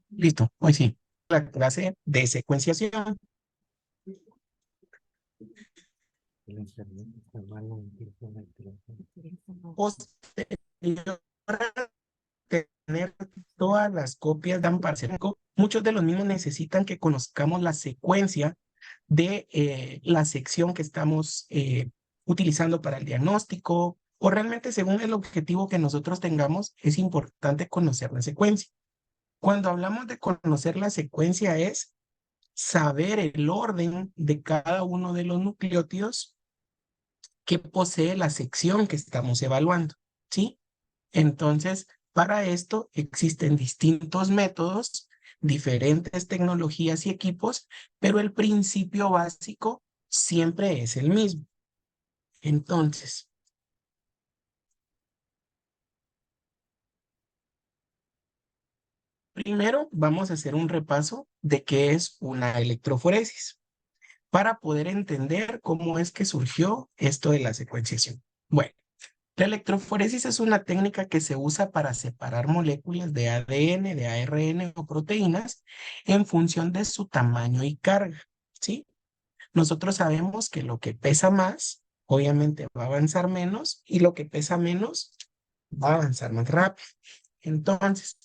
Listo, hoy sí. La clase de secuenciación. Posterior a tener todas las copias de Amparseco, muchos de los mismos necesitan que conozcamos la secuencia de la sección que estamos utilizando para el diagnóstico o realmente según el objetivo que nosotros tengamos, es importante conocer la secuencia. Cuando hablamos de conocer la secuencia es saber el orden de cada uno de los nucleótidos que posee la sección que estamos evaluando, ¿sí? Entonces, para esto existen distintos métodos, diferentes tecnologías y equipos, pero el principio básico siempre es el mismo. Entonces, primero vamos a hacer un repaso de qué es una electroforesis para poder entender cómo es que surgió esto de la secuenciación. Bueno, la electroforesis es una técnica que se usa para separar moléculas de ADN, de ARN o proteínas en función de su tamaño y carga, ¿sí? Nosotros sabemos que lo que pesa más, obviamente va a avanzar menos y lo que pesa menos va a avanzar más rápido. Entonces,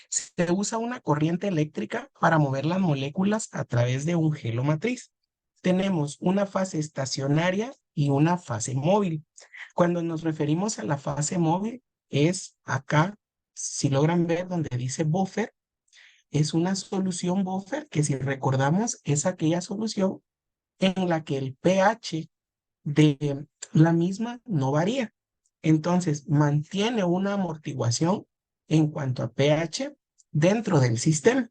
se usa una corriente eléctrica para mover las moléculas a través de un gelo matriz. Tenemos una fase estacionaria y una fase móvil. Cuando nos referimos a la fase móvil, es acá, si logran ver donde dice buffer, es una solución buffer que si recordamos es aquella solución en la que el pH de la misma no varía. Entonces, mantiene una amortiguación en cuanto a pH dentro del sistema.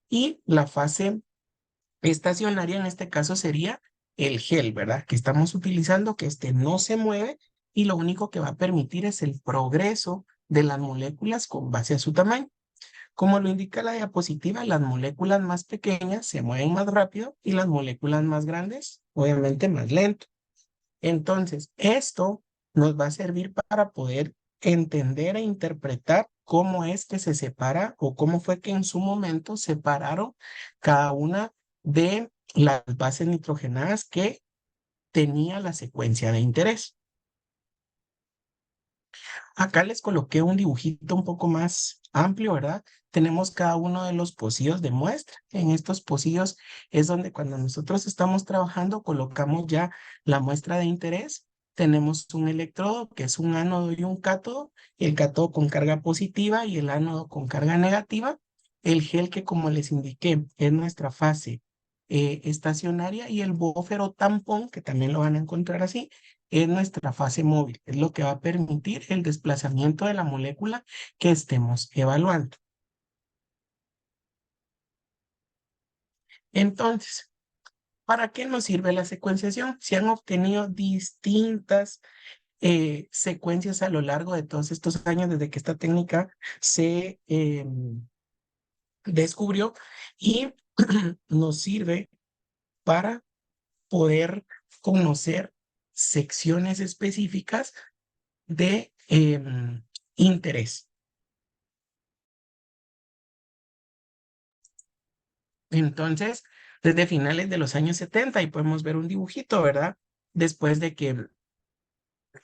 Y la fase estacionaria en este caso sería el gel, ¿verdad? Que estamos utilizando, que este no se mueve y lo único que va a permitir es el progreso de las moléculas con base a su tamaño. Como lo indica la diapositiva, las moléculas más pequeñas se mueven más rápido y las moléculas más grandes, obviamente, más lento. Entonces, esto nos va a servir para poder entender e interpretar cómo es que se separa o cómo fue que en su momento separaron cada una de las bases nitrogenadas que tenía la secuencia de interés. Acá les coloqué un dibujito un poco más amplio, ¿verdad? Tenemos cada uno de los pocillos de muestra. En estos pocillos es donde cuando nosotros estamos trabajando colocamos ya la muestra de interés. Tenemos un electrodo que es un ánodo y un cátodo, el cátodo con carga positiva y el ánodo con carga negativa. El gel que como les indiqué es nuestra fase estacionaria y el buffer o tampón, que también lo van a encontrar así, es nuestra fase móvil, es lo que va a permitir el desplazamiento de la molécula que estemos evaluando. Entonces, ¿para qué nos sirve la secuenciación? Se han obtenido distintas secuencias a lo largo de todos estos años desde que esta técnica se descubrió y nos sirve para poder conocer secciones específicas de interés. Entonces, desde finales de los años 70, y podemos ver un dibujito, ¿verdad? Después de que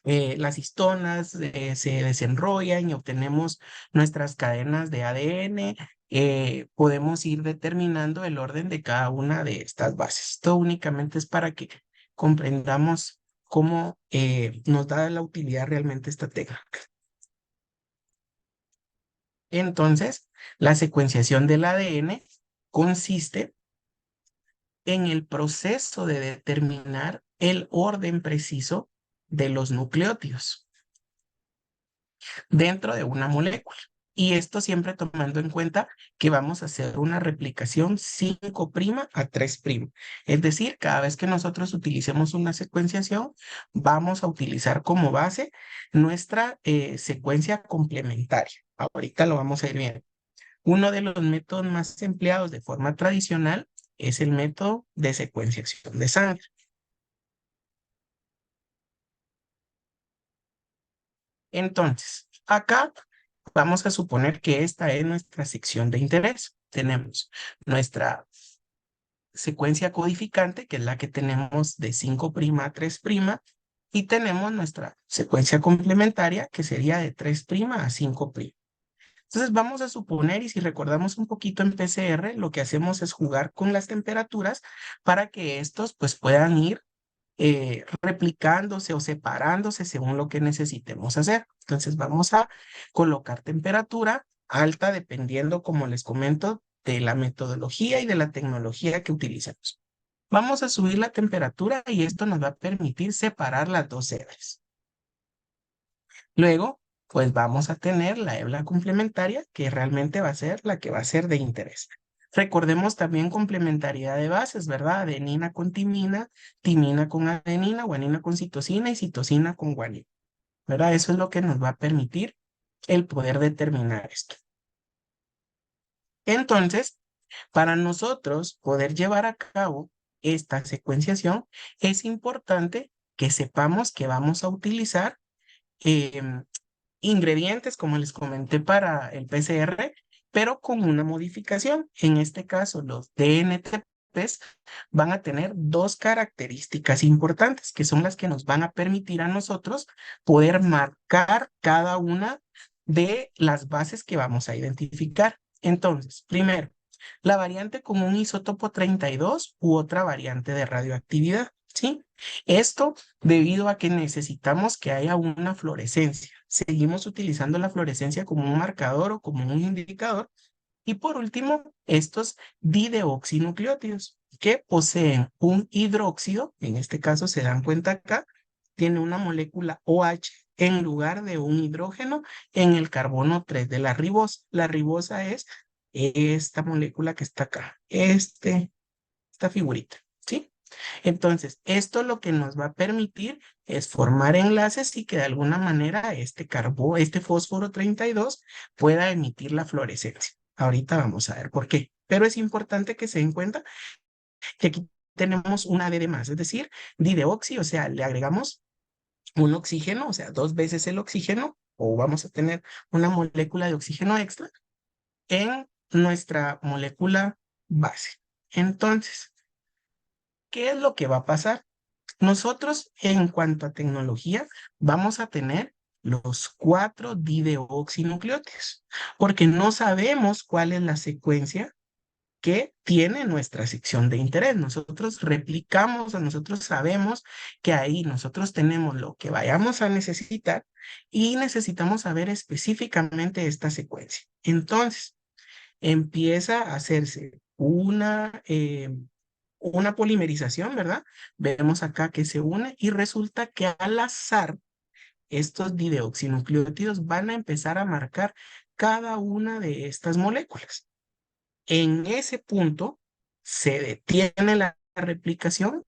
las histonas se desenrollan y obtenemos nuestras cadenas de ADN, podemos ir determinando el orden de cada una de estas bases. Esto únicamente es para que comprendamos cómo nos da la utilidad realmente esta técnica. Entonces, la secuenciación del ADN consiste en el proceso de determinar el orden preciso de los nucleótidos dentro de una molécula. Y esto siempre tomando en cuenta que vamos a hacer una replicación 5' a 3'. Es decir, cada vez que nosotros utilicemos una secuenciación, vamos a utilizar como base nuestra secuencia complementaria. Ahorita lo vamos a ir viendo. Uno de los métodos más empleados de forma tradicional es el método de secuenciación de sangre. Entonces, acá vamos a suponer que esta es nuestra sección de interés. Tenemos nuestra secuencia codificante, que es la que tenemos de 5' a 3', y tenemos nuestra secuencia complementaria, que sería de 3' a 5'. Entonces vamos a suponer, y si recordamos un poquito en PCR, lo que hacemos es jugar con las temperaturas para que estos pues puedan ir replicándose o separándose según lo que necesitemos hacer. Entonces vamos a colocar temperatura alta dependiendo, como les comento, de la metodología y de la tecnología que utilicemos. Vamos a subir la temperatura y esto nos va a permitir separar las dos hebras. Luego, pues vamos a tener la hebra complementaria, que realmente va a ser la que va a ser de interés. Recordemos también complementariedad de bases, ¿verdad? Adenina con timina, timina con adenina, guanina con citosina y citosina con guanina, ¿verdad? Eso es lo que nos va a permitir el poder determinar esto. Entonces, para nosotros poder llevar a cabo esta secuenciación, es importante que sepamos que vamos a utilizar em, ingredientes, como les comenté para el PCR, pero con una modificación. En este caso, los DNTPs van a tener dos características importantes, que son las que nos van a permitir a nosotros poder marcar cada una de las bases que vamos a identificar. Entonces, primero, la variante con un isótopo 32 u otra variante de radioactividad, ¿sí? Esto debido a que necesitamos que haya una fluorescencia. Seguimos utilizando la fluorescencia como un marcador o como un indicador. Y por último, estos dideoxinucleótidos que poseen un hidróxido, en este caso se dan cuenta acá, tiene una molécula OH en lugar de un hidrógeno en el carbono 3 de la ribosa. La ribosa es esta molécula que está acá, esta figurita, ¿sí? Entonces, esto lo que nos va a permitir es formar enlaces y que de alguna manera este fósforo 32 pueda emitir la fluorescencia. Ahorita vamos a ver por qué. Pero es importante que se den cuenta que aquí tenemos una D de más, es decir, dideoxi, o sea, le agregamos un oxígeno, o sea, 2 veces el oxígeno, o vamos a tener una molécula de oxígeno extra en nuestra molécula base. Entonces, ¿qué es lo que va a pasar? Nosotros, en cuanto a tecnología, vamos a tener los 4 dideoxinucleótidos, porque no sabemos cuál es la secuencia que tiene nuestra sección de interés. Nosotros replicamos o nosotros sabemos que ahí nosotros tenemos lo que vayamos a necesitar y necesitamos saber específicamente esta secuencia. Entonces, empieza a hacerse una polimerización, ¿verdad? Vemos acá que se une y resulta que al azar estos dideoxinucleótidos van a empezar a marcar cada una de estas moléculas. En ese punto se detiene la replicación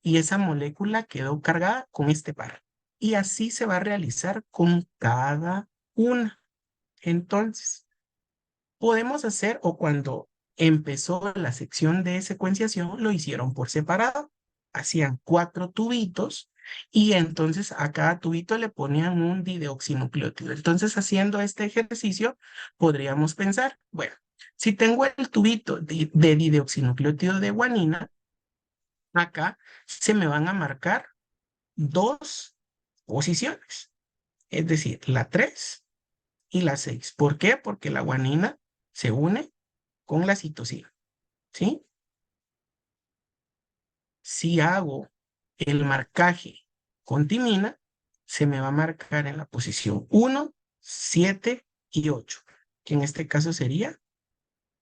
y esa molécula quedó cargada con este par. Y así se va a realizar con cada una. Entonces, podemos hacer, o cuando empezó la sección de secuenciación, lo hicieron por separado. Hacían 4 tubitos y entonces a cada tubito le ponían un dideoxinucleótido. Entonces, haciendo este ejercicio, podríamos pensar, bueno, si tengo el tubito de dideoxinucleótido de guanina, acá se me van a marcar 2 posiciones, es decir, la 3 y la 6. ¿Por qué? Porque la guanina se une con la citosina, ¿sí? Si hago el marcaje con timina, se me va a marcar en la posición 1, 7 y 8, que en este caso sería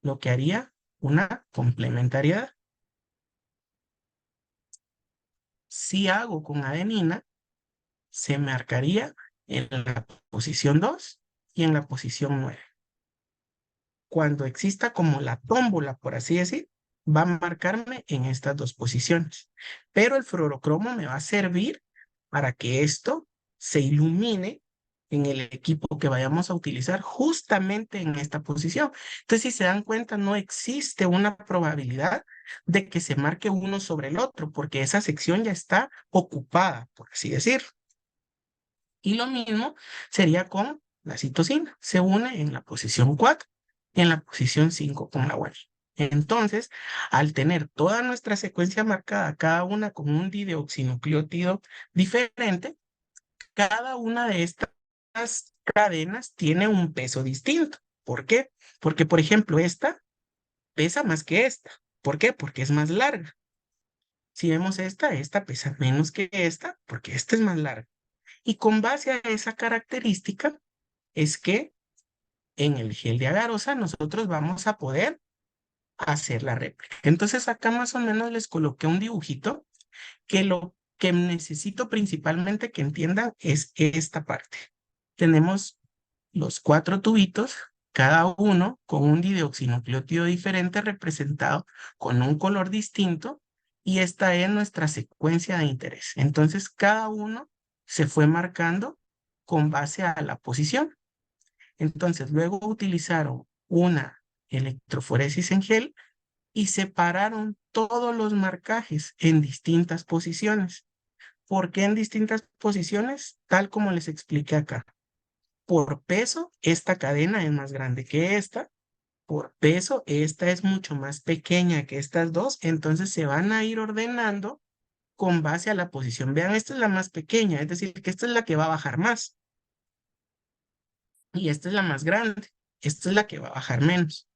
lo que haría una complementariedad. Si hago con adenina, se marcaría en la posición 2 y en la posición 9. Cuando exista como la tómbola, por así decir, va a marcarme en estas 2 posiciones. Pero el fluorocromo me va a servir para que esto se ilumine en el equipo que vayamos a utilizar justamente en esta posición. Entonces, si se dan cuenta, no existe una probabilidad de que se marque uno sobre el otro, porque esa sección ya está ocupada, por así decirlo. Y lo mismo sería con la citosina. Se une en la posición 4, en la posición 5 con la guanina. Entonces, al tener toda nuestra secuencia marcada, cada una con un dideoxinucleótido diferente, cada una de estas cadenas tiene un peso distinto. ¿Por qué? Porque, por ejemplo, esta pesa más que esta. ¿Por qué? Porque es más larga. Si vemos esta pesa menos que esta, porque esta es más larga. Y con base a esa característica es que en el gel de agarosa nosotros vamos a poder hacer la réplica. Entonces acá más o menos les coloqué un dibujito que lo que necesito principalmente que entiendan es esta parte. Tenemos los 4 tubitos, cada uno con un dideoxinucleótido diferente representado con un color distinto, y esta es nuestra secuencia de interés. Entonces cada uno se fue marcando con base a la posición. Entonces luego utilizaron una electroforesis en gel y separaron todos los marcajes en distintas posiciones. ¿Por qué en distintas posiciones? Tal como les expliqué acá. Por peso, esta cadena es más grande que esta. Por peso, esta es mucho más pequeña que estas dos. Entonces se van a ir ordenando con base a la posición. Vean, esta es la más pequeña, es decir, que esta es la que va a bajar más. Y esta es la más grande. Esta es la que va a bajar menos.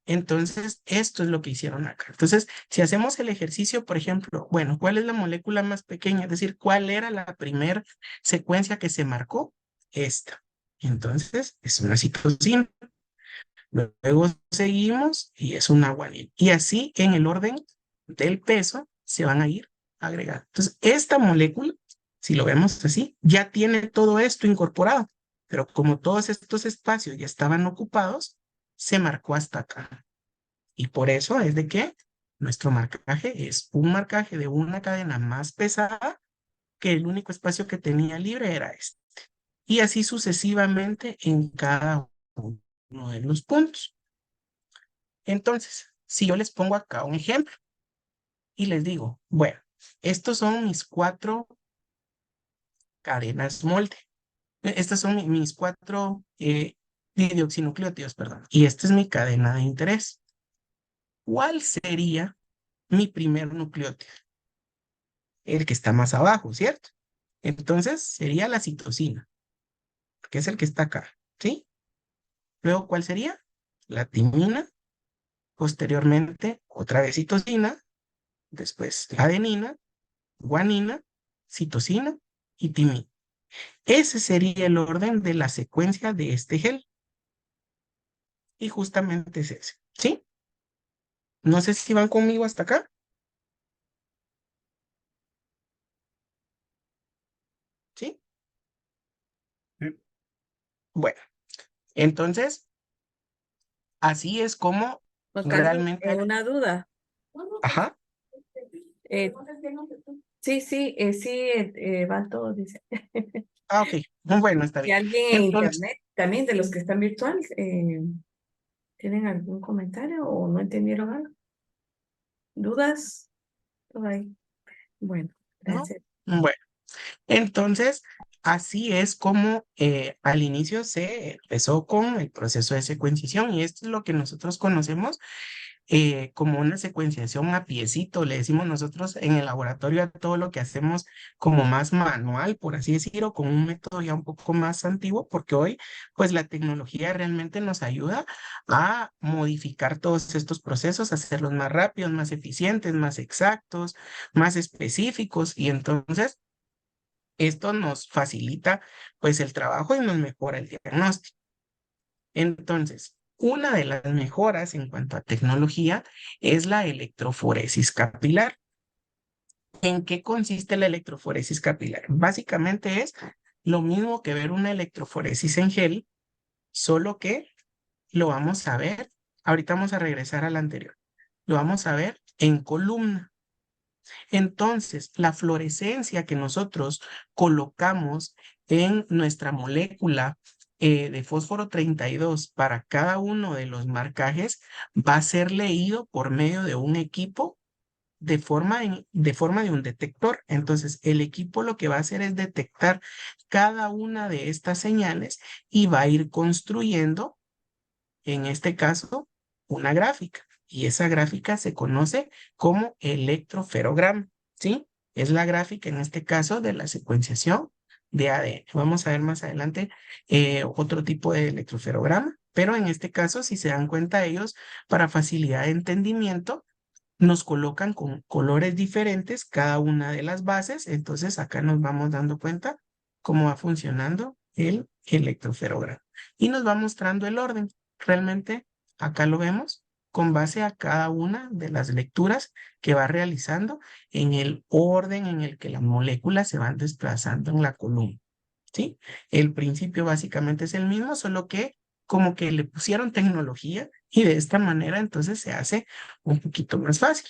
Entonces, esto es lo que hicieron acá. Entonces, si hacemos el ejercicio, por ejemplo, bueno, ¿cuál es la molécula más pequeña? Es decir, ¿cuál era la primera secuencia que se marcó? Esta. Entonces, es una citosina. Luego seguimos y es una guanina. Y así en el orden del peso se van a ir agregando. Entonces, esta molécula, si lo vemos así, ya tiene todo esto incorporado. Pero como todos estos espacios ya estaban ocupados, se marcó hasta acá. Y por eso es de que nuestro marcaje es un marcaje de una cadena más pesada, que el único espacio que tenía libre era este. Y así sucesivamente en cada uno de los puntos. Entonces, si yo les pongo acá un ejemplo y les digo, bueno, estos son mis 4 cadenas molde. Estas son mis 4 dioxinucleótidos, perdón. Y esta es mi cadena de interés. ¿Cuál sería mi primer nucleótido? El que está más abajo, ¿cierto? Entonces sería la citosina, que es el que está acá, ¿sí? Luego, ¿cuál sería? La timina, posteriormente otra vez citosina, después la adenina, guanina, citosina y timina. Ese sería el orden de la secuencia de este gel. Y justamente es ese, ¿sí? No sé si van conmigo hasta acá, ¿sí? Mm. Bueno, entonces, así es como Juan Carlos, realmente... una duda. Ajá. Eh, sí, sí, sí, van todos, dice. Ah, ok. Bueno, está Si bien. alguien en Entonces, internet, también de los que están virtuales, ¿tienen algún comentario o no entendieron algo? ¿Dudas? Todo ahí. Bueno, ¿no? gracias. Bueno, entonces, así es como al inicio se empezó con el proceso de secuenciación, y esto es lo que nosotros conocemos como una secuenciación a piecito, le decimos nosotros en el laboratorio a todo lo que hacemos como más manual, por así decirlo, con un método ya un poco más antiguo, porque hoy pues la tecnología realmente nos ayuda a modificar todos estos procesos, hacerlos más rápidos, más eficientes, más exactos, más específicos, y entonces esto nos facilita pues el trabajo y nos mejora el diagnóstico. Entonces, una de las mejoras en cuanto a tecnología es la electroforesis capilar. ¿En qué consiste la electroforesis capilar? Básicamente es lo mismo que ver una electroforesis en gel, solo que lo vamos a ver, ahorita vamos a regresar al anterior, lo vamos a ver en columna. Entonces, la fluorescencia que nosotros colocamos en nuestra molécula de fósforo 32 para cada uno de los marcajes va a ser leído por medio de un equipo de forma de un detector. Entonces, el equipo lo que va a hacer es detectar cada una de estas señales y va a ir construyendo, en este caso, una gráfica. Y esa gráfica se conoce como electroferograma, ¿sí? Es la gráfica, en este caso, de la secuenciación de ADN. Vamos a ver más adelante otro tipo de electroferograma, pero en este caso, si se dan cuenta ellos, para facilidad de entendimiento, nos colocan con colores diferentes cada una de las bases. Entonces acá nos vamos dando cuenta cómo va funcionando el electroferograma y nos va mostrando el orden. Realmente acá lo vemos con base a cada una de las lecturas que va realizando en el orden en el que las moléculas se van desplazando en la columna. ¿Sí? El principio básicamente es el mismo, solo que como que le pusieron tecnología y de esta manera entonces se hace un poquito más fácil.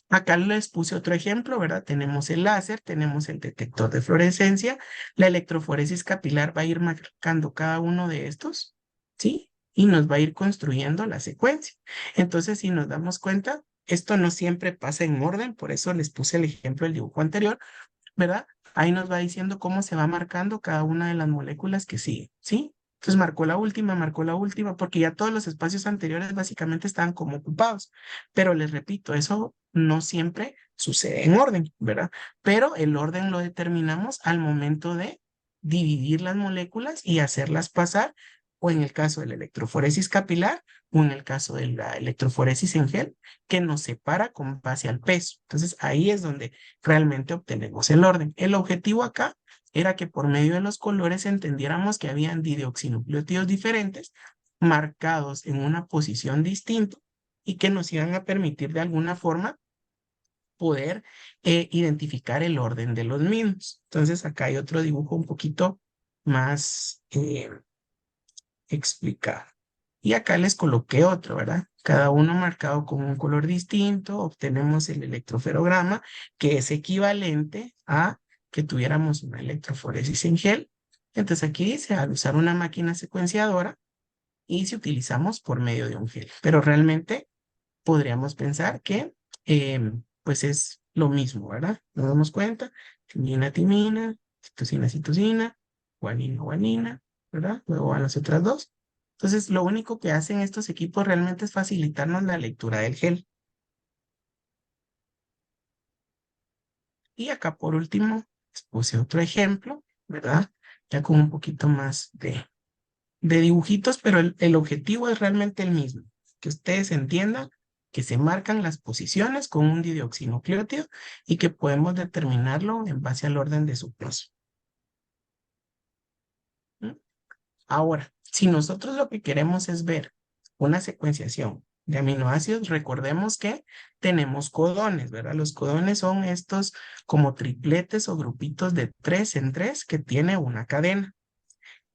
Acá les puse otro ejemplo, ¿verdad? Tenemos el láser, tenemos el detector de fluorescencia, la electroforesis capilar va a ir marcando cada uno de estos, ¿sí? Y nos va a ir construyendo la secuencia. Entonces, si nos damos cuenta, esto no siempre pasa en orden, por eso les puse el ejemplo del dibujo anterior, ¿verdad? Ahí nos va diciendo cómo se va marcando cada una de las moléculas que sigue, ¿sí? Entonces marcó la última, porque ya todos los espacios anteriores básicamente estaban como ocupados. Pero les repito, eso no siempre sucede en orden, ¿verdad? Pero el orden lo determinamos al momento de dividir las moléculas y hacerlas pasar, o en el caso de la electroforesis capilar, o en el caso de la electroforesis en gel, que nos separa con base al peso. Entonces ahí es donde realmente obtenemos el orden. El objetivo acá era que por medio de los colores entendiéramos que habían dideoxinucleótidos diferentes marcados en una posición distinta y que nos iban a permitir de alguna forma poder identificar el orden de los mismos. Entonces acá hay otro dibujo un poquito más explicado. Y acá les coloqué otro, ¿verdad? Cada uno marcado con un color distinto, obtenemos el electroferograma, que es equivalente a que tuviéramos una electroforesis en gel. Entonces aquí dice, al usar una máquina secuenciadora y si utilizamos por medio de un gel. Pero realmente podríamos pensar que pues es lo mismo, ¿verdad? Nos damos cuenta, timina, timina, citosina, citosina, guanina, guanina, ¿verdad? Luego van las otras dos. Entonces, lo único que hacen estos equipos realmente es facilitarnos la lectura del gel. Y acá por último, les puse otro ejemplo, ¿verdad? Ya con un poquito más de dibujitos, pero el objetivo es realmente el mismo, que ustedes entiendan que se marcan las posiciones con un didioxinucleótido y que podemos determinarlo en base al orden de su peso. ¿Mm? Ahora, si nosotros lo que queremos es ver una secuenciación de aminoácidos, recordemos que tenemos codones, ¿verdad? Los codones son estos como tripletes o grupitos de 3 en 3 que tiene una cadena.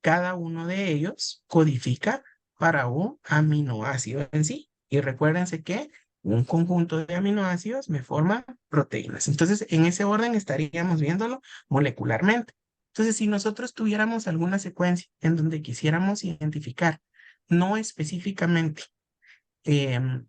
Cada uno de ellos codifica para un aminoácido en sí. Y recuérdense que un conjunto de aminoácidos me forma proteínas. Entonces, en ese orden estaríamos viéndolo molecularmente. Entonces, si nosotros tuviéramos alguna secuencia en donde quisiéramos identificar, no específicamente em,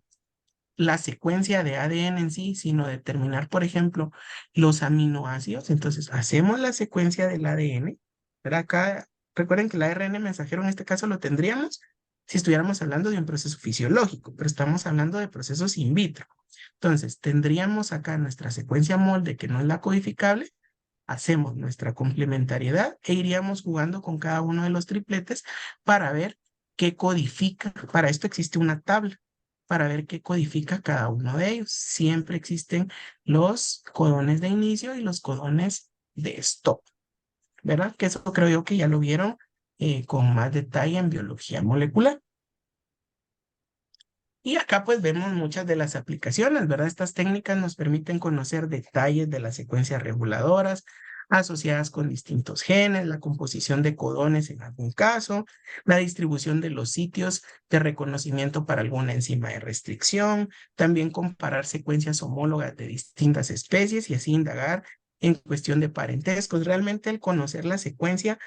la secuencia de ADN en sí, sino determinar, por ejemplo, los aminoácidos. Entonces, hacemos la secuencia del ADN, ¿verdad? Acá, recuerden que el ARN mensajero en este caso lo tendríamos si estuviéramos hablando de un proceso fisiológico, pero estamos hablando de procesos in vitro. Entonces, tendríamos acá nuestra secuencia molde, que no es la codificable, hacemos nuestra complementariedad e iríamos jugando con cada uno de los tripletes para ver qué codifica. Para esto existe una tabla para ver qué codifica cada uno de ellos. Siempre existen los codones de inicio y los codones de stop, ¿verdad? Que eso creo yo que ya lo vieron con más detalle en biología molecular. Y acá pues vemos muchas de las aplicaciones, ¿verdad? Estas técnicas nos permiten conocer detalles de las secuencias reguladoras asociadas con distintos genes, la composición de codones en algún caso, la distribución de los sitios de reconocimiento para alguna enzima de restricción, también comparar secuencias homólogas de distintas especies y así indagar en cuestión de parentescos. Realmente el conocer la secuencia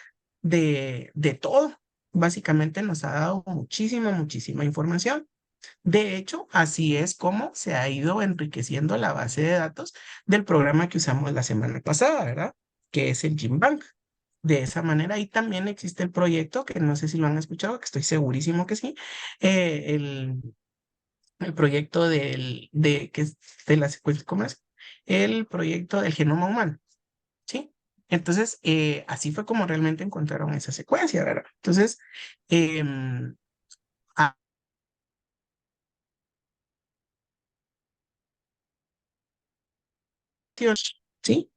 de todo, básicamente nos ha dado muchísima información. De hecho, así es como se ha ido enriqueciendo la base de datos del programa que usamos la semana pasada, ¿verdad? Que es el GenBank. De esa manera, y también existe el proyecto, que no sé si lo han escuchado, que estoy segurísimo que sí, eh, el, el proyecto que es de la secuencia, ¿cómo es? El proyecto del genoma humano, ¿sí? Entonces, así fue como realmente encontraron esa secuencia, ¿verdad? Entonces, em, ¿sí?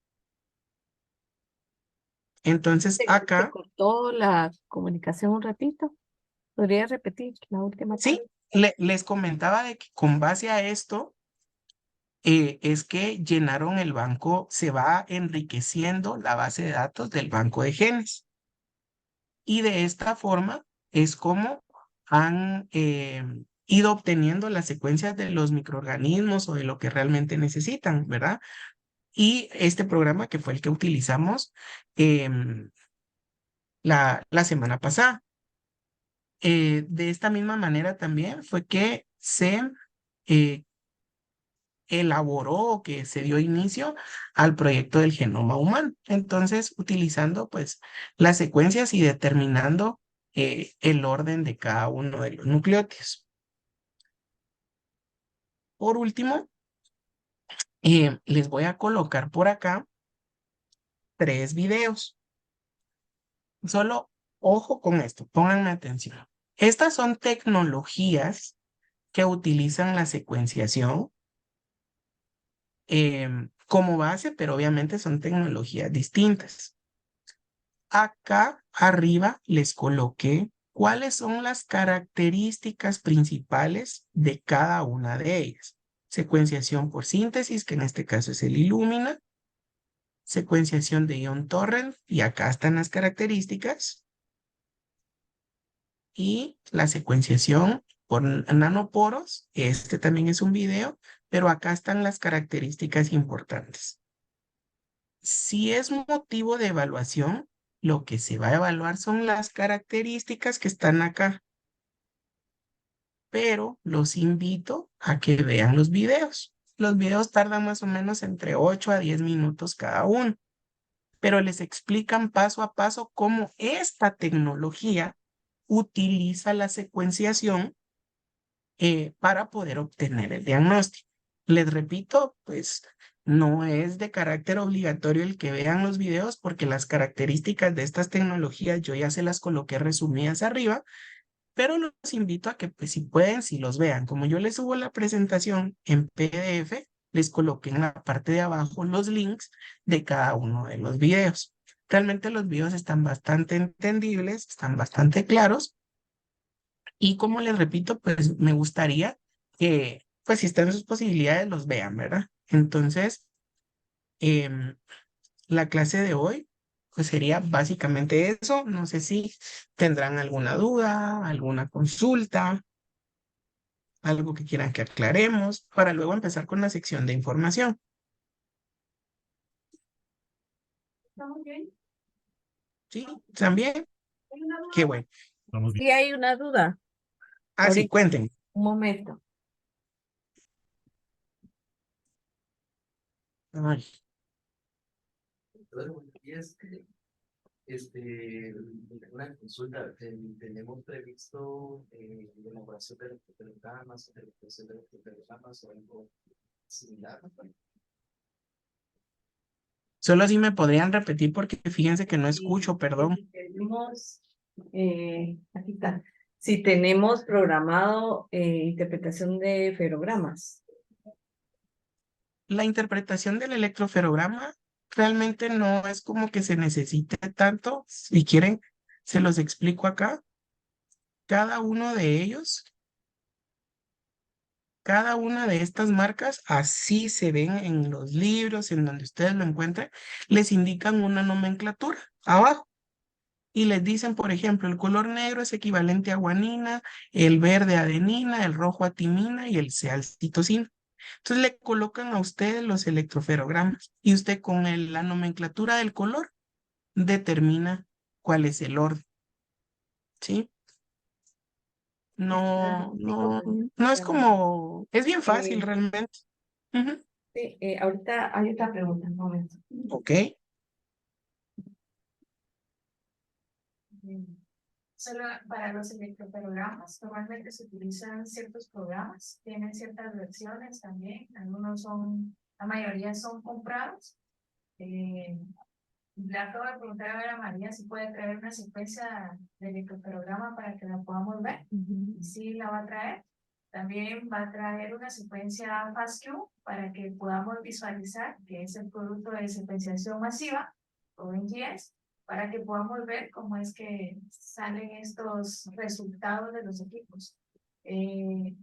Entonces, Se acá, cortó la comunicación un ratito. ¿Podría repetir la última sí, parte? les comentaba de que con base a esto, es que llenaron el banco, se va enriqueciendo la base de datos del banco de genes. Y de esta forma es como han ido obteniendo las secuencias de los microorganismos o de lo que realmente necesitan, ¿verdad? Y este programa que fue el que utilizamos em, la semana pasada. De esta misma manera también fue que se eh, elaboró, que se dio inicio al proyecto del genoma humano. Entonces, utilizando pues las secuencias y determinando el orden de cada uno de los nucleótidos. Por último, les voy a colocar por acá 3 videos. Solo ojo con esto, pónganme atención. Estas son tecnologías que utilizan la secuenciación como base, pero obviamente son tecnologías distintas. Acá arriba les coloqué cuáles son las características principales de cada una de ellas. Secuenciación por síntesis, que en este caso es el Illumina, secuenciación de ion torrent, y acá están las características, y la secuenciación por nanoporos, este también es un video, pero acá están las características importantes. Si es motivo de evaluación, lo que se va a evaluar son las características que están acá, pero los invito a que vean los videos. Los videos tardan más o menos entre 8 a 10 minutos cada uno, pero les explican paso a paso cómo esta tecnología utiliza la secuenciación para poder obtener el diagnóstico. Les repito, pues no es de carácter obligatorio el que vean los videos porque las características de estas tecnologías yo ya se las coloqué resumidas arriba, pero los invito a que pues si pueden, si los vean. Como yo les subo la presentación en PDF, les coloqué en la parte de abajo los links de cada uno de los videos. Realmente los videos están bastante entendibles, están bastante claros y como les repito, pues me gustaría que, pues si están en sus posibilidades, los vean, ¿verdad? Entonces, em, la clase de hoy, pues sería básicamente eso. No sé si tendrán alguna duda, alguna consulta, algo que quieran que aclaremos, para luego empezar con la sección de información. ¿Estamos bien? ¿Sí? ¿También? ¿Hay una Qué duda? bueno. Vamos bien. Sí, hay una duda. Ah, sí, Ahorita, cuenten. un momento. Ay, Entonces, buenos días. Una consulta. Tenemos previsto la elaboración de los programas, de la creación de los programas o algo similar. solo así me podrían repetir porque fíjense que no Y escucho, perdón. si tenemos, aquí está, si tenemos programado interpretación de ferogramas. La interpretación del electroferograma realmente no es como que se necesite tanto. Si quieren, se los explico acá. Cada uno de ellos, cada una de estas marcas, así se ven en los libros, en donde ustedes lo encuentren, les indican una nomenclatura abajo. Y les dicen, por ejemplo, el color negro es equivalente a guanina, el verde a adenina, el rojo a timina y el C al citosina. Entonces le colocan a ustedes los electroferogramas y usted con la nomenclatura del color determina cuál es el orden, ¿sí? No, no, Digo, no es ya. como, es bien fácil Eh, realmente. Ujú. sí, ahorita hay otra pregunta, un momento. Ok, Solo para los electroprogramas, normalmente se utilizan ciertos programas, tienen ciertas versiones también, algunos son, la mayoría son comprados. Le acabo de preguntar a ver a María si puede traer una secuencia de electroprograma para que la podamos ver. Y sí, la va a traer. También va a traer una secuencia FASTQ para que podamos visualizar, que es el producto de secuenciación masiva, o NGS, para que podamos ver cómo es que salen estos resultados de los equipos. Y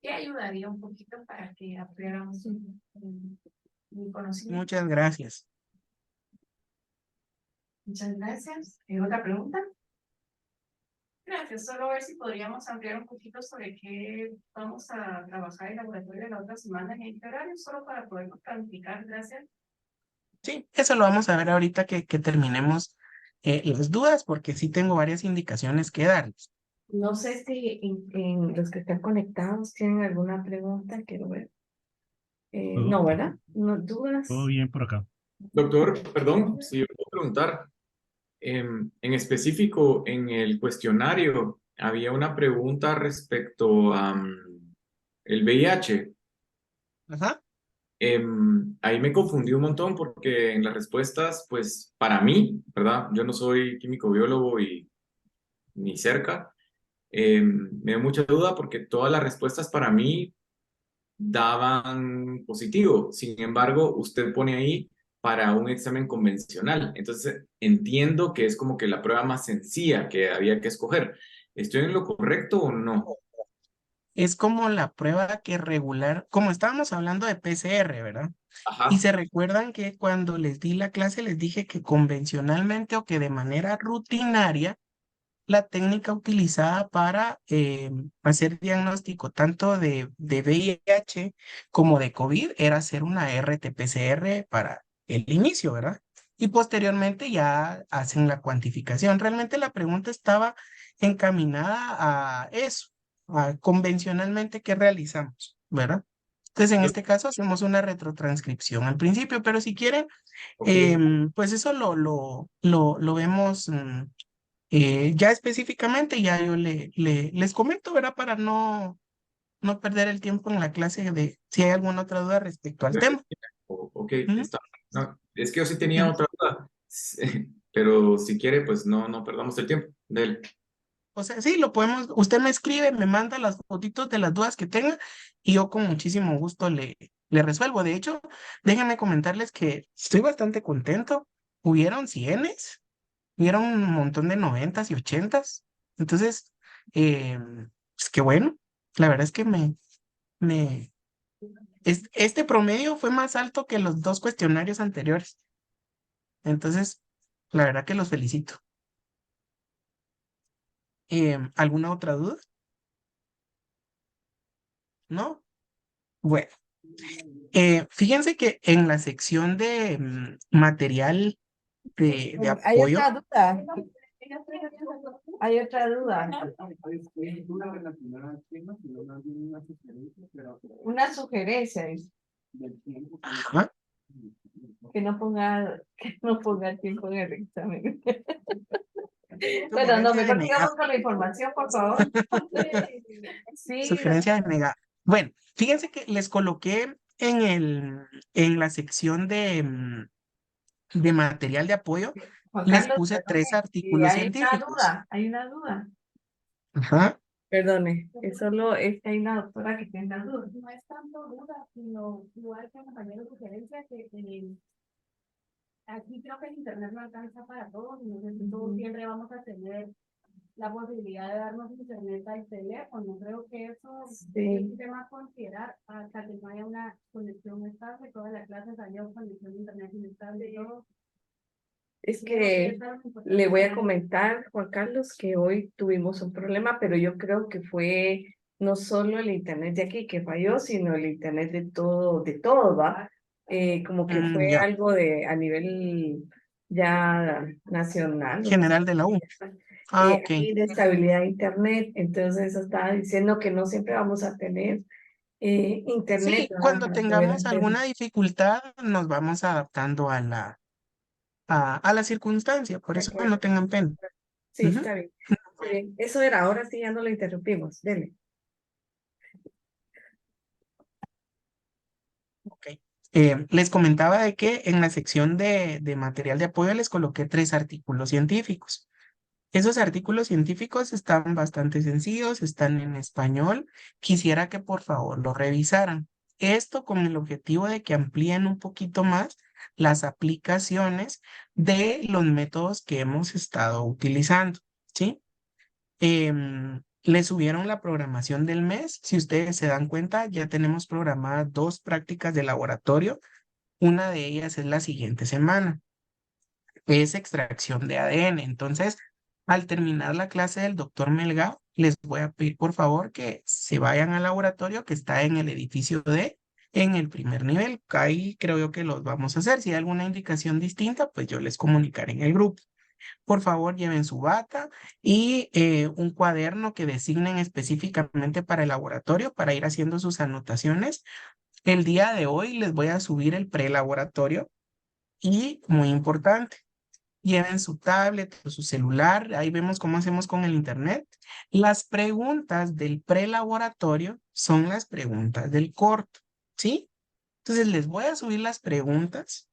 ayudaría un poquito para que ampliáramos el conocimiento. muchas gracias. Muchas gracias. ¿Otra pregunta? Gracias. Solo ver si podríamos ampliar un poquito sobre qué vamos a trabajar en el laboratorio la otra semana en el horario, solo para poder planificar. Gracias. Sí, eso lo vamos a ver ahorita que terminemos las dudas, porque sí tengo varias indicaciones que darles. No sé si en los que están conectados tienen alguna pregunta, quiero ver. No, ¿verdad? No, dudas. Todo bien por acá. Doctor, perdón, si yo puedo preguntar, en específico en el cuestionario había una pregunta respecto a el VIH. Ajá. Ahí me confundí un montón porque en las respuestas, pues para mí, ¿verdad? Yo no soy químico biólogo y ni cerca. Me dio mucha duda porque todas las respuestas para mí daban positivo. Sin embargo, usted pone ahí para un examen convencional. Entonces, entiendo que es como que la prueba más sencilla que había que escoger. ¿Estoy en lo correcto o no? Es como la prueba que regular, como estábamos hablando de PCR, ¿verdad? Y Ajá. se recuerdan que cuando les di la clase les dije que convencionalmente o que de manera rutinaria, la técnica utilizada para hacer diagnóstico tanto de VIH como de COVID era hacer una RT-PCR para el inicio, ¿verdad? Y posteriormente ya hacen la cuantificación. Realmente la pregunta estaba encaminada a eso, a convencionalmente qué realizamos, ¿verdad? Entonces, en este caso hacemos una retrotranscripción al principio, pero si quieren, Ok. pues eso lo vemos ya específicamente, ya yo les comento, ¿verdad? Para no perder el tiempo en la clase de si hay alguna otra duda respecto al tema. Ok, Ujú, está. No, es que yo sí tenía ujú. otra duda, pero si quiere, pues no perdamos el tiempo. Dele. O sea, sí, lo podemos, usted me escribe, me manda las fotitos de las dudas que tenga y yo con muchísimo gusto le resuelvo. De hecho, déjenme comentarles que estoy bastante contento. Hubieron cienes, hubieron un montón de noventas y ochentas. Entonces, pues qué bueno. La verdad es que me, este promedio fue más alto que los dos cuestionarios anteriores. Entonces, la verdad que los felicito. ¿Alguna otra duda? ¿No? Bueno, fíjense que en la sección de material de Hay apoyo, otra duda. Hay otra duda. Una sugerencia dice, ajá, que no ponga tiempo en el examen. Bueno, no, sugerencia mejor denegada, sigamos con la información, por favor. Sí, sugerencia denegada. Bueno, fíjense que les coloqué en la sección de material de apoyo, Juan les Carlos, puse tres perdone, artículos científicos. hay una duda. Ajá. Perdone, es solo es que hay una doctora que tiene la duda. No es tanto duda, sino igual que compañero sugerencia que aquí creo que el internet no alcanza para todos, y no sé si todos siempre vamos a tener la posibilidad de darnos internet al teléfono. Creo que eso es un tema a considerar hasta que no haya una conexión estable. Toda la clase salió con conexión de internet inestable y todo. Es que le voy a comentar, Juan Carlos, que hoy tuvimos un problema, pero yo creo que fue no solo el internet de aquí que falló, sino el internet de todo, ¿va? Como que fue Ya, algo a nivel ya nacional. No sé. general de la U. Ok. hay inestabilidad de internet, entonces eso estaba diciendo que no siempre vamos a tener internet, Sí, ¿verdad? cuando Para poder tengamos hacer. alguna dificultad, nos vamos adaptando a la circunstancia, por De eso acuerdo. no tengan pena. Sí, Ujú. está bien. Está bien. Eso era, ahora sí ya no lo interrumpimos. Dele. Ok. Les comentaba de que en la sección de material de apoyo les coloqué 3 artículos científicos. Esos artículos científicos están bastante sencillos, están en español. Quisiera que por favor lo revisaran. Esto con el objetivo de que amplíen un poquito más las aplicaciones de los métodos que hemos estado utilizando, ¿sí? Le subieron la programación del mes. Si ustedes se dan cuenta, ya tenemos programadas 2 prácticas de laboratorio. Una de ellas es la siguiente semana, es extracción de ADN. Entonces, al terminar la clase del doctor Melgado, les voy a pedir por favor que se vayan al laboratorio que está en el edificio D, en el primer nivel. Ahí creo yo que los vamos a hacer. Si hay alguna indicación distinta, pues yo les comunicaré en el grupo. Por favor, lleven su bata y un cuaderno que designen específicamente para el laboratorio para ir haciendo sus anotaciones. El día de hoy les voy a subir el prelaboratorio y, muy importante, lleven su tablet o su celular. Ahí vemos cómo hacemos con el internet. Las preguntas del prelaboratorio son las preguntas del corto, ¿sí? Entonces les voy a subir las preguntas.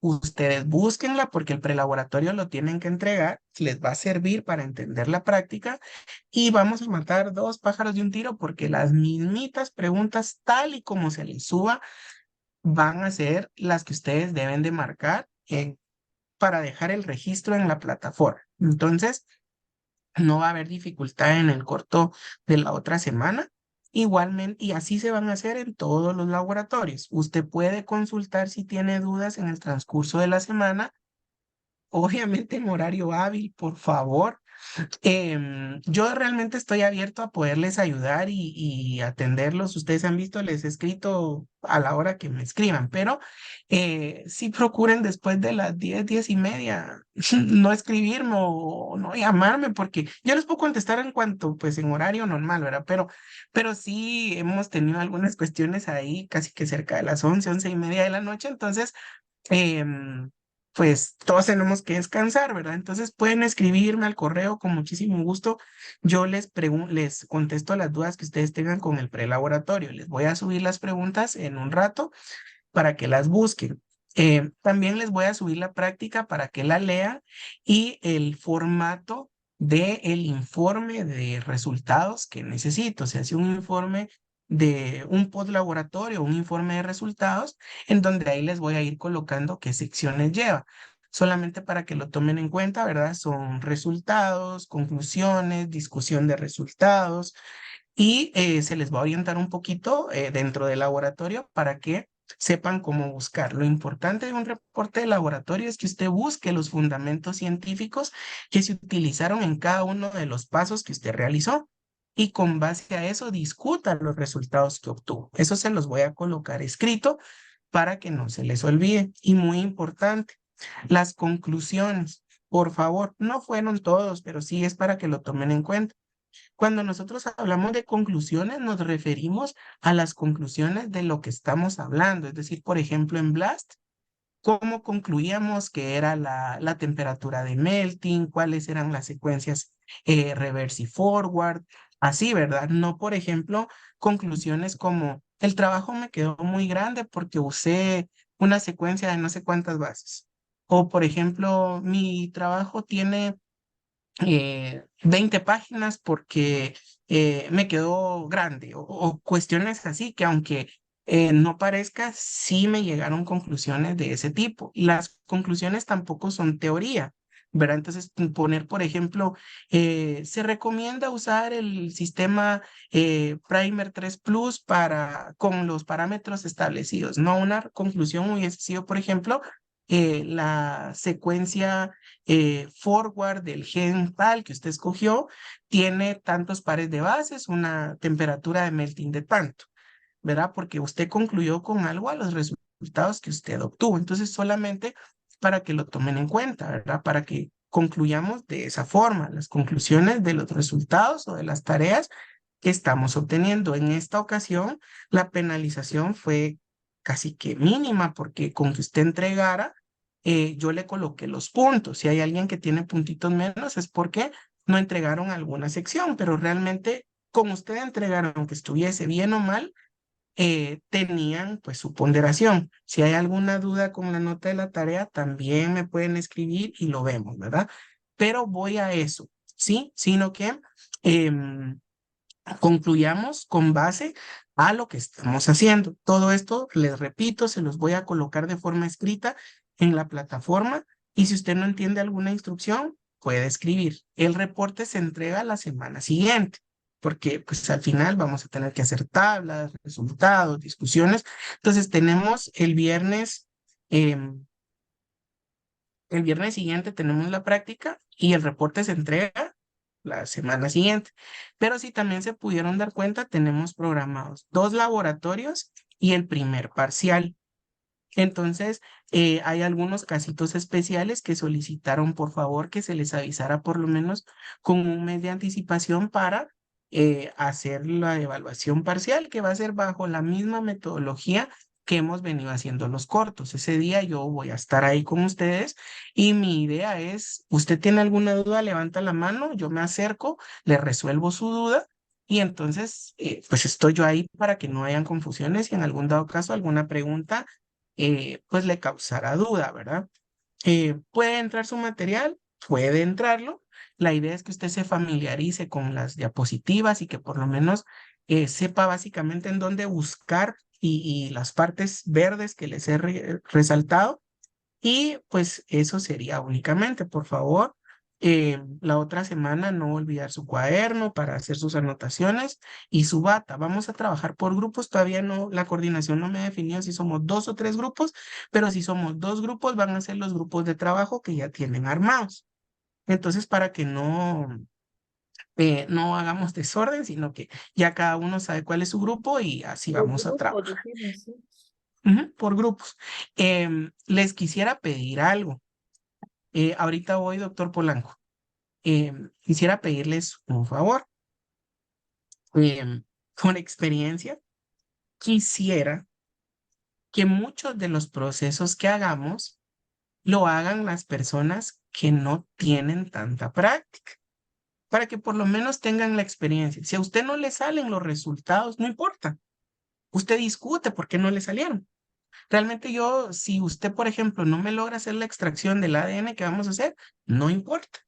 Ustedes búsquenla porque el prelaboratorio lo tienen que entregar, les va a servir para entender la práctica y vamos a matar 2 pájaros de un tiro porque las mismitas preguntas, tal y como se les suba, van a ser las que ustedes deben de marcar para dejar el registro en la plataforma. Entonces, no va a haber dificultad en el corto de la otra semana. Igualmente, y así se van a hacer en todos los laboratorios. Usted puede consultar si tiene dudas en el transcurso de la semana, obviamente en horario hábil, por favor. Yo realmente estoy abierto a poderles ayudar y atenderlos. Ustedes han visto, les he escrito a la hora que me escriban, pero sí procuren después de las 10, 10:30 no escribirme o no llamarme, porque yo les puedo contestar en cuanto, pues en horario normal, ¿verdad? Pero sí hemos tenido algunas cuestiones ahí casi que cerca de las 11, 11:30 de la noche, entonces pues todos tenemos que descansar, ¿verdad? Entonces pueden escribirme al correo con muchísimo gusto. Yo les contesto las dudas que ustedes tengan con el prelaboratorio. Les voy a subir las preguntas en un rato para que las busquen. También les voy a subir la práctica para que la lean y el formato del informe de resultados que necesito. O sea, si un informe de un postlaboratorio, un informe de resultados, en donde ahí les voy a ir colocando qué secciones lleva. Solamente para que lo tomen en cuenta, ¿verdad? Son resultados, conclusiones, discusión de resultados y se les va a orientar un poquito dentro del laboratorio para que sepan cómo buscar. Lo importante de un reporte de laboratorio es que usted busque los fundamentos científicos que se utilizaron en cada uno de los pasos que usted realizó y con base a eso discuta los resultados que obtuvo. Eso se los voy a colocar escrito para que no se les olvide. Y muy importante, las conclusiones. Por favor, no fueron todos, pero sí es para que lo tomen en cuenta. Cuando nosotros hablamos de conclusiones, nos referimos a las conclusiones de lo que estamos hablando. Es decir, por ejemplo, en Blast, ¿cómo concluíamos que era la temperatura de melting? ¿Cuáles eran las secuencias reverse y forward? Así, ¿verdad? No, por ejemplo, conclusiones como el trabajo me quedó muy grande porque usé una secuencia de no sé cuántas bases. O, por ejemplo, mi trabajo tiene 20 páginas porque me quedó grande o cuestiones así que aunque no parezca, sí me llegaron conclusiones de ese tipo. Y las conclusiones tampoco son teoría, ¿verdad? Entonces, poner, por ejemplo, se recomienda usar el sistema Primer 3 Plus con los parámetros establecidos. No, una conclusión hubiese sido, por ejemplo, la secuencia forward del gen tal que usted escogió tiene tantos pares de bases, una temperatura de melting de tanto, ¿verdad? Porque usted concluyó con algo a los resultados que usted obtuvo. Entonces, solamente para que lo tomen en cuenta, ¿verdad? Para que concluyamos de esa forma las conclusiones de los resultados o de las tareas que estamos obteniendo. En esta ocasión, la penalización fue casi que mínima porque con que usted entregara, yo le coloqué los puntos. Si hay alguien que tiene puntitos menos es porque no entregaron alguna sección, pero realmente con usted entregaron, aunque estuviese bien o mal, tenían pues su ponderación. Si hay alguna duda con la nota de la tarea, también me pueden escribir y lo vemos, ¿verdad? Pero voy a eso, ¿sí? Sino que concluyamos con base a lo que estamos haciendo. Todo esto, les repito, se los voy a colocar de forma escrita en la plataforma y si usted no entiende alguna instrucción, puede escribir. El reporte se entrega la semana siguiente, porque pues al final vamos a tener que hacer tablas, resultados, discusiones. Entonces tenemos el viernes siguiente tenemos la práctica y el reporte se entrega la semana siguiente. Pero si también se pudieron dar cuenta, tenemos programados 2 laboratorios y el primer parcial. Entonces, hay algunos casitos especiales que solicitaron, por favor, que se les avisara por lo menos con un mes de anticipación para hacer la evaluación parcial, que va a ser bajo la misma metodología que hemos venido haciendo los cortos. Ese día yo voy a estar ahí con ustedes y mi idea es, usted tiene alguna duda, levanta la mano, yo me acerco, le resuelvo su duda y entonces, pues estoy yo ahí para que no hayan confusiones y en algún dado caso alguna pregunta pues le causará duda, ¿verdad? ¿Puede entrar su material? Puede entrarlo. La idea es que usted se familiarice con las diapositivas y que por lo menos sepa básicamente en dónde buscar y las partes verdes que les he resaltado y pues eso sería únicamente, por favor. La otra semana no olvidar su cuaderno para hacer sus anotaciones y su bata. Vamos a trabajar por grupos. Todavía no, la coordinación no me ha definido si somos 2 o 3 grupos, pero si somos 2 grupos van a ser los grupos de trabajo que ya tienen armados. Entonces, para que no hagamos desorden, sino que ya cada uno sabe cuál es su grupo y así Por vamos a grupo, trabajar. decimos, sí. Por grupos. Les quisiera pedir algo. Ahorita voy, doctor Polanco. Quisiera pedirles un favor. Con experiencia, quisiera que muchos de los procesos que hagamos lo hagan las personas que no tienen tanta práctica, para que por lo menos tengan la experiencia. Si a usted no le salen los resultados, no importa. Usted discute por qué no le salieron. Realmente yo, si usted, por ejemplo, no me logra hacer la extracción del ADN que vamos a hacer, no importa.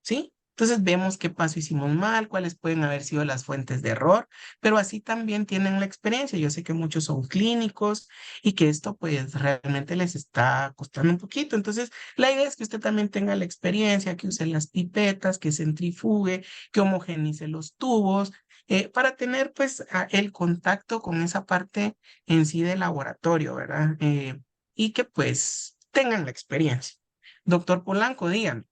¿Sí? Entonces vemos qué paso hicimos mal, cuáles pueden haber sido las fuentes de error, pero así también tienen la experiencia. Yo sé que muchos son clínicos y que esto pues realmente les está costando un poquito. Entonces la idea es que usted también tenga la experiencia, que use las pipetas, que centrifugue, que homogenice los tubos, para tener pues el contacto con esa parte en sí del laboratorio, ¿verdad? Y que pues tengan la experiencia. Doctor Polanco, dígame.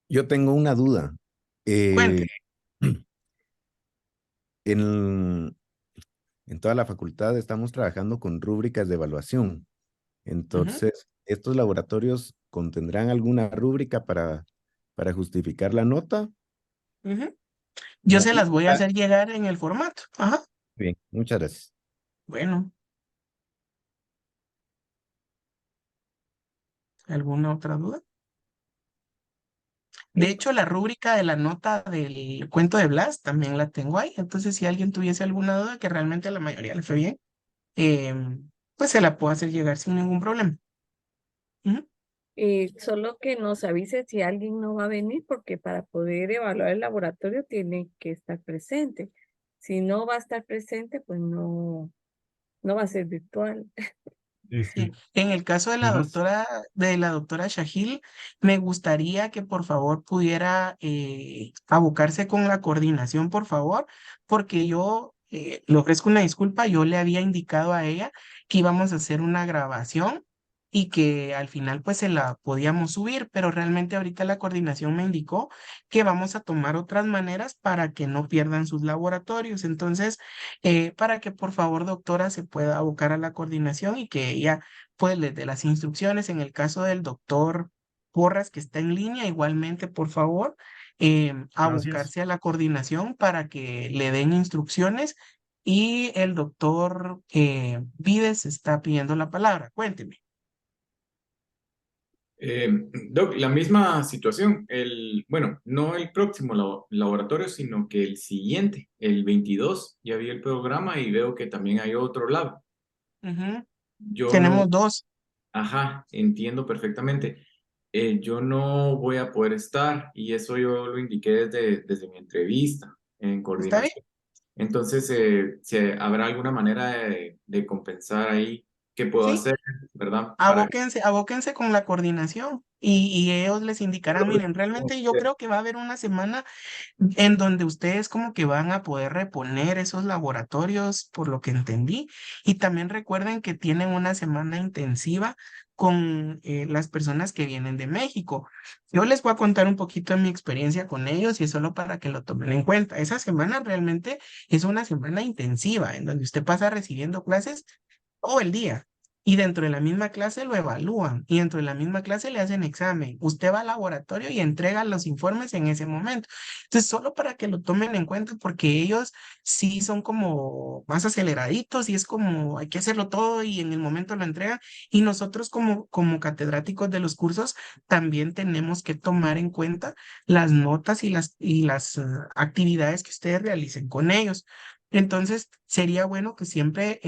Yo tengo una duda. Cuente. Eh, en, en toda la facultad estamos trabajando con rúbricas de evaluación. Ujú, Entonces, ¿estos laboratorios contendrán alguna rúbrica para justificar la nota? ujú. Yo No. se las voy a hacer llegar en el formato. Ajá. Bien, muchas gracias. Bueno, ¿alguna otra duda? De hecho, la rúbrica de la nota del cuento de Blas también la tengo ahí. Entonces, si alguien tuviese alguna duda, que realmente a la mayoría le fue bien, pues se la puedo hacer llegar sin ningún problema. Ujú, Solo que nos avise si alguien no va a venir, porque para poder evaluar el laboratorio tiene que estar presente. Si no va a estar presente, pues no, no va a ser virtual. sí. En el caso de la doctora Shahil, me gustaría que por favor pudiera abocarse con la coordinación, por favor, porque yo le ofrezco una disculpa, yo le había indicado a ella que íbamos a hacer una grabación y que al final pues se la podíamos subir, pero realmente ahorita la coordinación me indicó que vamos a tomar otras maneras para que no pierdan sus laboratorios. Entonces, para que por favor, doctora, se pueda abocar a la coordinación y que ella pues les dé las instrucciones. En el caso del doctor Porras, que está en línea, igualmente, por favor, abocarse a la coordinación para que le den instrucciones. Y el doctor Vides está pidiendo la palabra. Cuénteme. Doc, la misma situación, bueno, no el próximo laboratorio, sino que el siguiente, el 22, ya vi el programa y veo que también hay otro lab. Ujú. Yo no, Tenemos dos. ajá, entiendo perfectamente. Yo no voy a poder estar y eso yo lo indiqué desde mi entrevista en ¿Está bien? coordinación. Entonces, ¿habrá alguna manera de compensar ahí? ¿Qué puedo Sí. hacer, verdad? Para Abóquense con la coordinación y ellos les indicarán, miren, realmente yo creo que va a haber una semana en donde ustedes como que van a poder reponer esos laboratorios, por lo que entendí, y también recuerden que tienen una semana intensiva con las personas que vienen de México. Yo les voy a contar un poquito de mi experiencia con ellos y es solo para que lo tomen en cuenta. Esa semana realmente es una semana intensiva en donde usted pasa recibiendo clases todo el día. Y dentro de la misma clase lo evalúan y dentro de la misma clase le hacen examen. Usted va al laboratorio y entrega los informes en ese momento. Entonces, solo para que lo tomen en cuenta, porque ellos sí son como más aceleraditos y es como hay que hacerlo todo y en el momento lo entregan. Y nosotros como catedráticos de los cursos también tenemos que tomar en cuenta las notas y las actividades que ustedes realicen con ellos. Entonces, sería bueno que siempre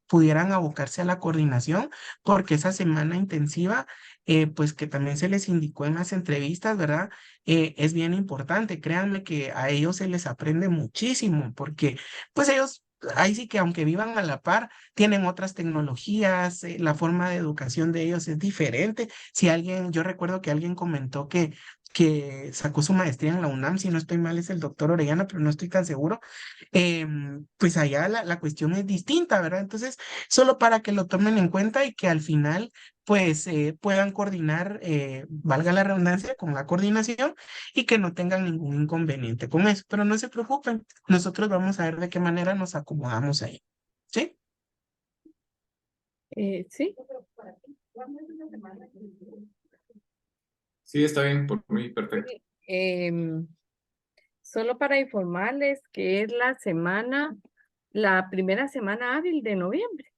pudieran abocarse a la coordinación, porque esa semana intensiva, pues que también se les indicó en las entrevistas, ¿verdad? Es bien importante. Créanme que a ellos se les aprende muchísimo, porque pues ellos, ahí sí que aunque vivan a la par, tienen otras tecnologías, la forma de educación de ellos es diferente. Si alguien, yo recuerdo que alguien comentó que sacó su maestría en la UNAM, si no estoy mal, es el doctor Orellana, pero no estoy tan seguro. Pues allá la cuestión es distinta, ¿verdad? Entonces, solo para que lo tomen en cuenta y que al final, pues, puedan coordinar, valga la redundancia, con la coordinación y que no tengan ningún inconveniente con eso. Pero no se preocupen, nosotros vamos a ver de qué manera nos acomodamos ahí. ¿Sí? Sí. sí, está bien, por mí, perfecto. Sí, solo para informarles que es la primera semana hábil de noviembre,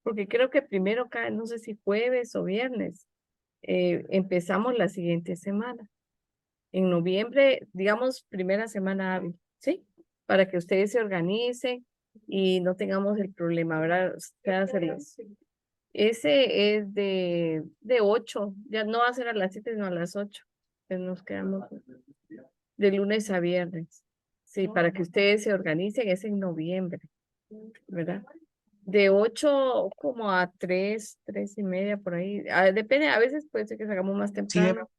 porque creo que primero cae, no sé si jueves o viernes, empezamos la siguiente semana. En noviembre, digamos, primera semana hábil, ¿sí? Para que ustedes se organicen y no tengamos el problema, ¿verdad? Ese es de 8, ya no va a ser a las 7, sino a las 8. Entonces nos quedamos de lunes a viernes. Sí, para que ustedes se organicen, es en noviembre, ¿verdad? De 8 como a 3, 3:30 por ahí. Depende, a veces puede ser que salgamos más Sí, temprano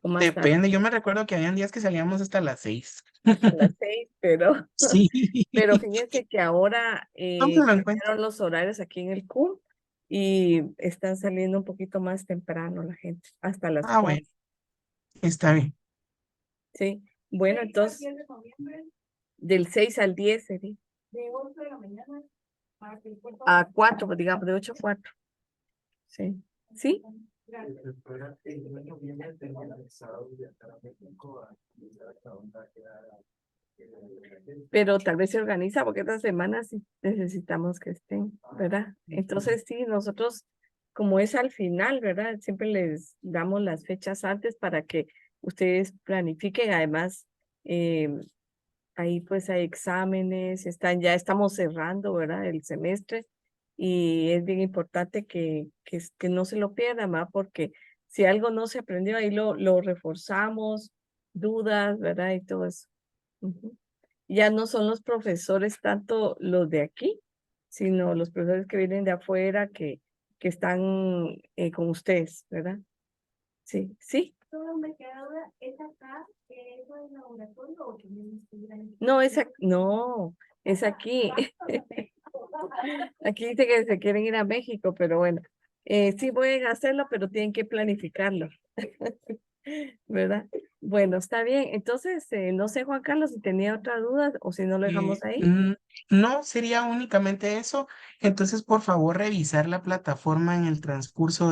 o más tarde, depende. Yo me recuerdo que habían días que salíamos hasta las 6. a las 6, pero, Sí, pero fíjense que ahora tómenlo en cuenta. cambiaron los horarios aquí en el CUM y están saliendo un poquito más temprano la gente, hasta las Ah, 4. bueno, está bien. Sí, bueno, entonces del 6 al 10 sería. De 8 de la mañana A 4, pues, digamos, de 8 a 4. Sí. ¿Sí? Pero tal vez se organiza porque esta semana sí necesitamos que estén, ¿verdad? Entonces sí, nosotros, como es al final, ¿verdad? Siempre les damos las fechas antes para que ustedes planifiquen. Además, ahí pues hay exámenes, ya estamos cerrando, ¿verdad? El semestre y es bien importante que no se lo pierdan, ¿verdad? Porque si algo no se aprendió, ahí lo reforzamos, dudas, ¿verdad? Y todo eso. Ujú. Ya no son los profesores tanto los de aquí, sino los profesores que vienen de afuera que están con ustedes, ¿verdad? Sí, sí. Solo me queda duda, ¿es acá que es el laboratorio o que No, no, es aquí. Aquí dice que se quieren ir a México, pero bueno, sí pueden hacerlo, pero tienen que planificarlo, ¿verdad? Bueno. Bueno, está bien. Entonces, no sé, Juan Carlos, si tenía otra duda o si no lo dejamos ahí. No, sería únicamente eso. Entonces, por favor, revisar la plataforma en el transcurso